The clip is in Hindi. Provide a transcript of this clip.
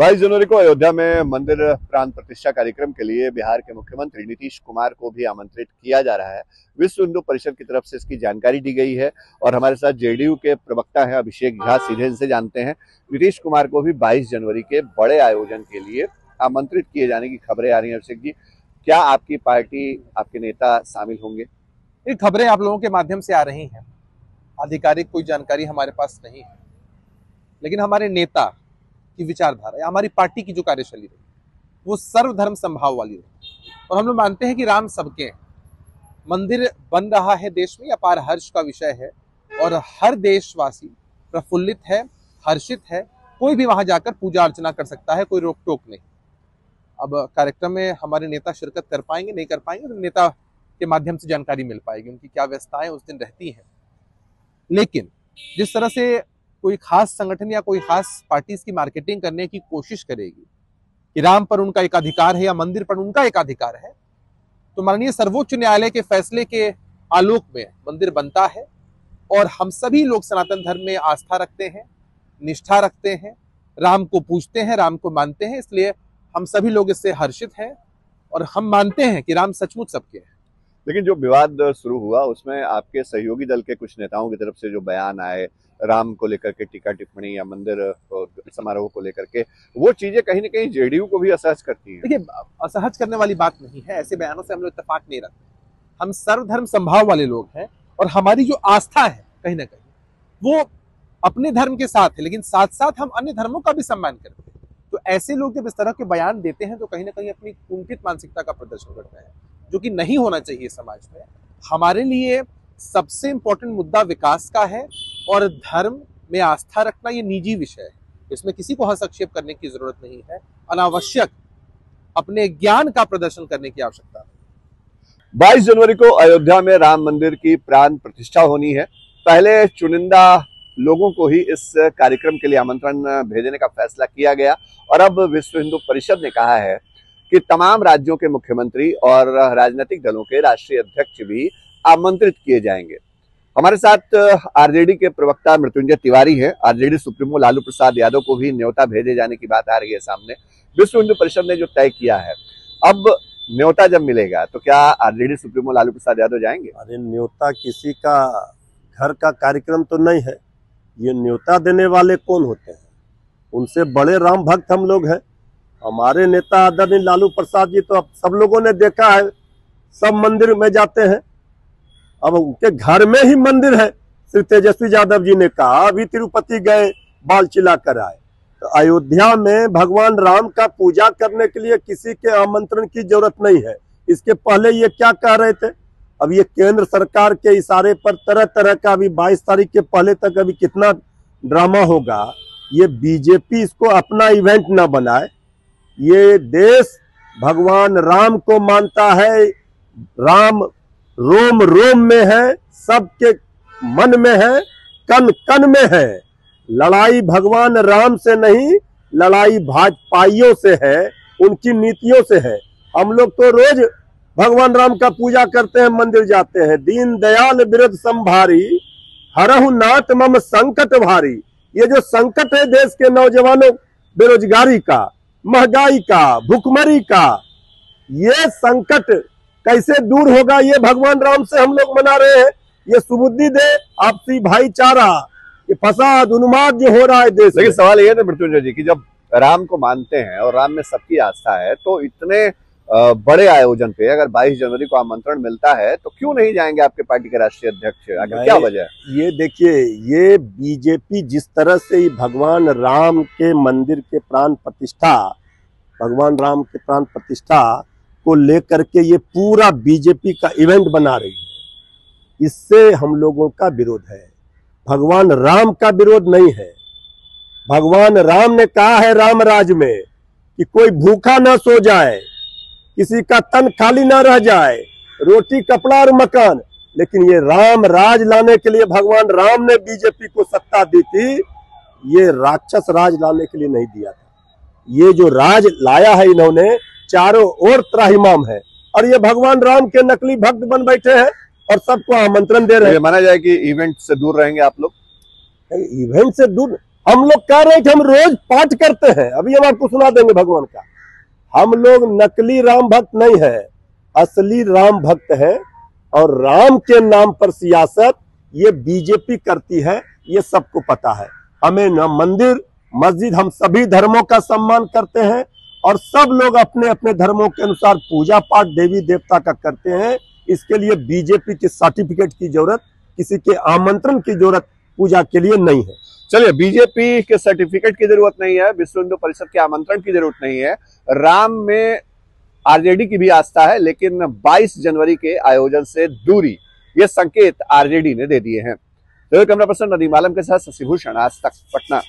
22 जनवरी को अयोध्या में मंदिर प्राण प्रतिष्ठा कार्यक्रम के लिए बिहार के मुख्यमंत्री नीतीश कुमार को भी आमंत्रित किया जा रहा है। विश्व हिंदू परिषद की तरफ से इसकी जानकारी दी गई है और हमारे साथ जेडीयू के प्रवक्ता हैं अभिषेक झा, सीधे इनसे जानते हैं। नीतीश कुमार को भी 22 जनवरी के बड़े आयोजन के लिए आमंत्रित किए जाने की खबरें आ रही हैं। अभिषेक जी, क्या आपकी पार्टी, आपके नेता शामिल होंगे? ये खबरें आप लोगों के माध्यम से आ रही हैं। आधिकारिक कोई जानकारी हमारे पास नहीं है, लेकिन हमारे नेता की विचारधारा या हमारी पार्टी की जो कार्यशैली रही वो सर्वधर्म संभाव वाली रही और हम लोग मानते हैं कि राम सबके हैं। मंदिर बन रहा है देश में, अपार हर्ष का विषय है और हर देशवासी प्रफुल्लित है, हर्षित है। कोई भी वहां जाकर पूजा अर्चना कर सकता है, कोई रोक टोक नहीं। अब कार्यक्रम में हमारे नेता शिरकत कर पाएंगे नहीं कर पाएंगे तो नेता के माध्यम से जानकारी मिल पाएगी, उनकी क्या व्यवस्थाएं उस दिन रहती हैं। लेकिन जिस तरह से कोई खास संगठन या कोई खास पार्टी की मार्केटिंग करने की कोशिश करेगी कि राम पर उनका एक अधिकार है या मंदिर पर उनका एक अधिकार है, तो माननीय सर्वोच्च न्यायालय के फैसले के आलोक में मंदिर बनता है और हम सभी लोग सनातन धर्म में आस्था रखते हैं, निष्ठा रखते हैं, राम को पूजते हैं, राम को मानते हैं। इसलिए हम सभी लोग इससे हर्षित हैं और हम मानते हैं कि राम सचमुच सबके हैं। लेकिन जो विवाद शुरू हुआ उसमें आपके सहयोगी दल के कुछ नेताओं की तरफ से जो बयान आए राम को लेकर के, टीका टिप्पणी या मंदिर समारोह को लेकर के, वो चीजें कहीं ना कहीं जेडीयू को भी असहज करती हैं। देखिए, असहज करने वाली बात नहीं है, ऐसे बयानों से हम लोग इत्तेफाक नहीं रखते। हम सर्वधर्म संभाव वाले लोग हैं और हमारी जो आस्था है कहीं ना कहीं वो अपने धर्म के साथ है, लेकिन साथ साथ हम अन्य धर्मों का भी सम्मान करते हैं। तो ऐसे लोग जब इस तरह के बयान देते हैं तो कहीं ना कहीं अपनी कुंठित मानसिकता का प्रदर्शन करते हैं, जो कि नहीं होना चाहिए समाज में। हमारे लिए सबसे इंपॉर्टेंट मुद्दा विकास का है और धर्म में आस्था रखना ये निजी विषय है, इसमें किसी को हस्तक्षेप करने की जरूरत नहीं है। अनावश्यक अपने ज्ञान का प्रदर्शन करने की आवश्यकता है। 22 जनवरी को अयोध्या में राम मंदिर की प्राण प्रतिष्ठा होनी है। पहले चुनिंदा लोगों को ही इस कार्यक्रम के लिए आमंत्रण भेजने का फैसला किया गया और अब विश्व हिंदू परिषद ने कहा है कि तमाम राज्यों के मुख्यमंत्री और राजनीतिक दलों के राष्ट्रीय अध्यक्ष भी आमंत्रित किए जाएंगे। हमारे साथ आरजेडी के प्रवक्ता मृत्युंजय तिवारी हैं। आरजेडी सुप्रीमो लालू प्रसाद यादव को भी न्योता भेजे जाने की बात आ रही है सामने। विश्व हिंदू परिषद ने जो तय किया है, अब न्योता जब मिलेगा तो क्या आरजेडी सुप्रीमो लालू प्रसाद यादव जाएंगे? अरे, न्योता किसी का घर का कार्यक्रम तो नहीं है। ये न्योता देने वाले कौन होते हैं? उनसे बड़े राम भक्त हम लोग हैं। हमारे नेता आदरणीय लालू प्रसाद जी तो अब सब लोगों ने देखा है, सब मंदिर में जाते हैं। अब उनके घर में ही मंदिर है। श्री तेजस्वी यादव जी ने कहा अभी तिरुपति गए, बाल चिल्ला कर आए। तो अयोध्या में भगवान राम का पूजा करने के लिए किसी के आमंत्रण की जरूरत नहीं है। इसके पहले ये क्या कह रहे थे? अब ये केंद्र सरकार के इशारे पर तरह तरह का अभी 22 तारीख के पहले तक अभी कितना ड्रामा होगा। ये बीजेपी इसको अपना इवेंट ना बनाए। ये देश भगवान राम को मानता है। राम रोम रोम में है, सबके मन में है, कन कन में है। लड़ाई भगवान राम से नहीं, लड़ाई भाजपाइयों से है, उनकी नीतियों से है। हम लोग तो रोज भगवान राम का पूजा करते हैं, मंदिर जाते हैं। दीन दयाल बिरद संभारी, हरहु नाथ मम संकट भारी। ये जो संकट है देश के नौजवानों, बेरोजगारी का, महंगाई का, भुखमरी का, ये संकट कैसे दूर होगा? ये भगवान राम से हम लोग मना रहे हैं। ये सुबुद्धि दे, आपसी भाईचारा, ये फसाद उन्माद जो हो रहा है देश। लेकिन सवाल ये है मृत्युंजय जी कि जब राम को मानते हैं और राम में सबकी आस्था है, तो इतने बड़े आयोजन पे अगर 22 जनवरी को आमंत्रण मिलता है तो क्यों नहीं जाएंगे आपके पार्टी के राष्ट्रीय अध्यक्ष? आखिर क्या वजह है? ये देखिए, ये बीजेपी जिस तरह से भगवान राम के मंदिर के प्राण प्रतिष्ठा, भगवान राम के प्राण प्रतिष्ठा को लेकर के ये पूरा बीजेपी का इवेंट बना रही है, इससे हम लोगों का विरोध है। भगवान राम का विरोध नहीं है। भगवान राम ने कहा है राम राज में कि कोई भूखा ना सो जाए, किसी का तन खाली ना रह जाए, रोटी कपड़ा और मकान। लेकिन ये राम राज लाने के लिए भगवान राम ने बीजेपी को सत्ता दी थी, ये राक्षस राज लाने के लिए नहीं दिया था। ये जो राज लाया है इन्होंने, चारों ओर त्राहिमाम है और ये भगवान राम के नकली भक्त बन बैठे हैं और सबको आमंत्रण दे रहे हैं। माना जाए कि इवेंट से दूर रहेंगे आप लोग? इवेंट से दूर, हम लोग कह रहे हैं कि हम रोज पाठ करते हैं, अभी हम आपको सुना देंगे भगवान का। हम लोग नकली राम भक्त नहीं है, असली राम भक्त है। और राम के नाम पर सियासत ये बीजेपी करती है, ये सबको पता है। हमें न मंदिर मस्जिद, हम सभी धर्मों का सम्मान करते हैं और सब लोग अपने अपने धर्मों के अनुसार पूजा पाठ देवी देवता का करते हैं। इसके लिए बीजेपी के सर्टिफिकेट की जरूरत, किसी के आमंत्रण की जरूरत पूजा के लिए नहीं है। चलिए, बीजेपी के सर्टिफिकेट की जरूरत नहीं है, विश्व हिंदू परिषद के आमंत्रण की जरूरत नहीं है। राम में आरजेडी की भी आस्था है, लेकिन 22 जनवरी के आयोजन से दूरी, ये संकेत आरजेडी ने दे दिए हैं। तो कैमरा पर्सन नदीम आलम के साथ शशिभूषण, आज तक, पटना।